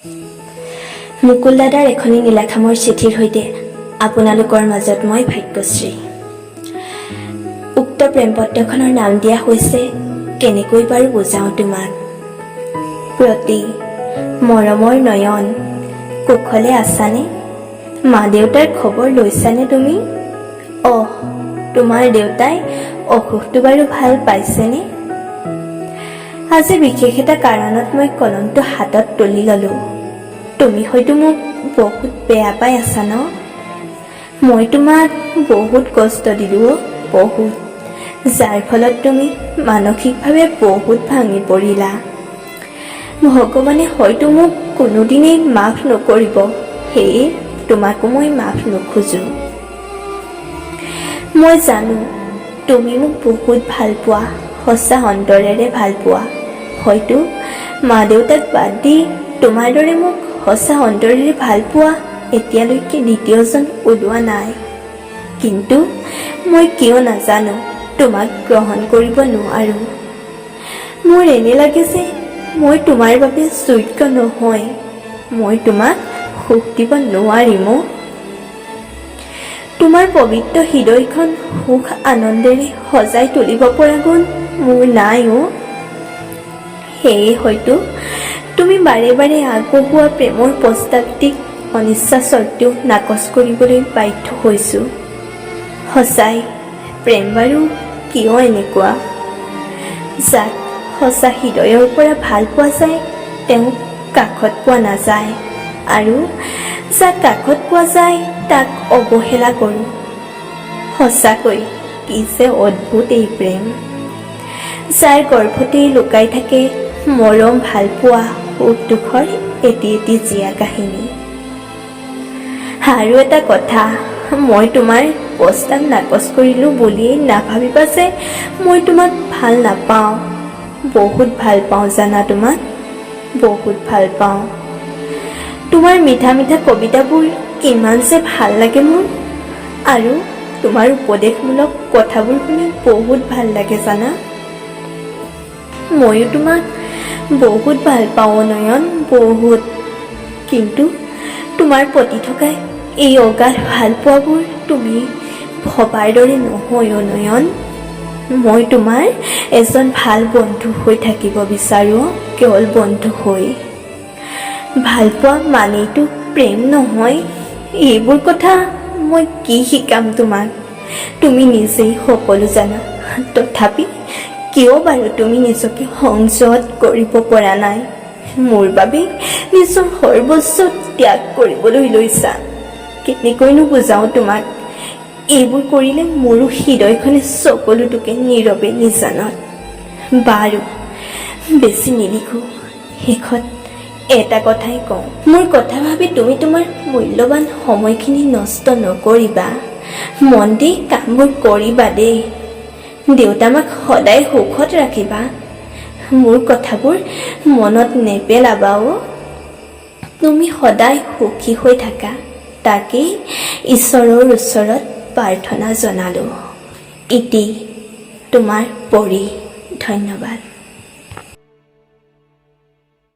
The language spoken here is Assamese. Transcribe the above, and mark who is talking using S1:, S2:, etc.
S1: মুকুল দাদাৰ এখনি নীলাখামৰ চিঠিৰ সৈতে আপোনালোকৰ মাজত মই ভাগ্যশ্ৰী। উক্ত প্ৰেমপত্ৰখনৰ নাম দিয়া হৈছে কেনেকৈ বাৰু বুজাওঁ তোমাক। প্ৰতি মৰমৰ নয়ন, কুশলে আছানে? মা দেউতাৰ খবৰ লৈছানে তুমি? তোমাৰ দেউতাই অসুখটো বাৰু ভাল পাইছেনে? আজি বিশেষ এটা কাৰণত মই কলমটো হাতত তুলি ললো। তুমি হয়তো মোক বহুত বেয়া পাই আছা ন? মই তোমাক বহুত কষ্ট দিলো, বহুত, যাৰ ফলত তুমি মানসিকভাৱে বহুত ভাঙি পৰিলা। ভগৱানে হয়তো মোক কোনোদিনেই মাফ নকৰিব, সেয়ে তোমাকো মই মাফ নোখোজো। মই জানো তুমি মোক বহুত ভাল পোৱা, সঁচা অন্তৰেৰে ভাল পোৱা। হয়তো মা দেউতাক বাদ দি তোমাৰ দৰে মোক সঁচা অন্তৰেৰে ভাল পোৱা এতিয়ালৈকে দ্বিতীয়জন ওলোৱা নাই। কিন্তু মই কিয় নাজানো তোমাক গ্ৰহণ কৰিব নোৱাৰো। মোৰ এনে লাগে যে মই তোমাৰ বাবে যোগ্য নহয়, মই তোমাক সুখ দিব নোৱাৰিম। তোমাৰ পবিত্ৰ হৃদয়খন সুখ আনন্দেৰে সজাই তুলিব পৰা গুণ মোৰ নাই। সেয়ে হয়তো তুমি বাৰে বাৰে আগবঢ়োৱা প্ৰেমৰ প্ৰস্তাৱটিক অনিচ্ছা স্বত্বেও নাকচ কৰিবলৈ বাধ্য হৈছো। সঁচাই প্ৰেম বাৰু কিয় এনেকুৱা? যাক সঁচা হৃদয়ৰ পৰা ভাল পোৱা যায় তেওঁক কাষত পোৱা নাযায়, আৰু যাক কাষত পোৱা যায় তাক অৱহেলা কৰো। সঁচাকৈ কি যে অদ্ভুত এই প্ৰেম, যাৰ গৰ্ভতেই লুকাই থাকে মৰম, ভাল পোৱা, সুখ দুখৰ এটি এটি জীয়া কাহিনী। আৰু এটা কথা, মই তোমাৰ প্ৰস্তাৱ নাকচ কৰিলো বুলিয়েই নাভাবিবা যে মই তোমাক ভাল নাপাওঁ। বহুত ভাল পাওঁ জানা, তোমাক বহুত ভাল পাওঁ। তোমাৰ মিঠা মিঠা কবিতাবোৰ কিমান যে ভাল লাগে মোৰ, আৰু তোমাৰ উপদেশমূলক কথাবোৰ শুনি বহুত ভাল লাগে জানা। ময়ো তোমাক বহুত ভাল পাওঁ নয়ন, বহুত। কিন্তু তোমাৰ প্ৰতি থকা এই অগাধ ভাল পোৱাবোৰ তুমি ভবাৰ দৰে নহয় নয়ন। মই তোমাৰ এজন ভাল বন্ধু হৈ থাকিব বিচাৰো, কেৱল বন্ধু হৈ। ভাল পোৱা মানেইতো প্ৰেম নহয়। এইবোৰ কথা মই কি শিকাম তোমাক, তুমি নিজেই সকলো জানা। তথাপি কিয় বাৰু তুমি নিজকে সংযত কৰিব পৰা নাই? মোৰ বাবে নিজৰ সৰ্বস্ব ত্যাগ কৰিবলৈ লৈছা। কেনেকৈনো বুজাওঁ তোমাক? এইবোৰ কৰিলে মোৰো হৃদয়খনে সকলোটোকে নীৰৱে নিজানত। বাৰু বেছি নিলিখো, শেষত এটা কথাই কওঁ, মোৰ কথা ভাবি তুমি তোমাৰ মূল্যৱান সময়খিনি নষ্ট নকৰিবা। মন দি কামবোৰ কৰিবা দেই। দেউতা মাক সদায় সুখত ৰাখিবা। মোৰ কথাবোৰ মনত নেপেলাবা। তুমি সদায় সুখী হৈ থাকা, তাকেই ঈশ্বৰৰ ওচৰত প্ৰাৰ্থনা জনালো। ইতি তোমাৰ পৰি। ধন্যবাদ।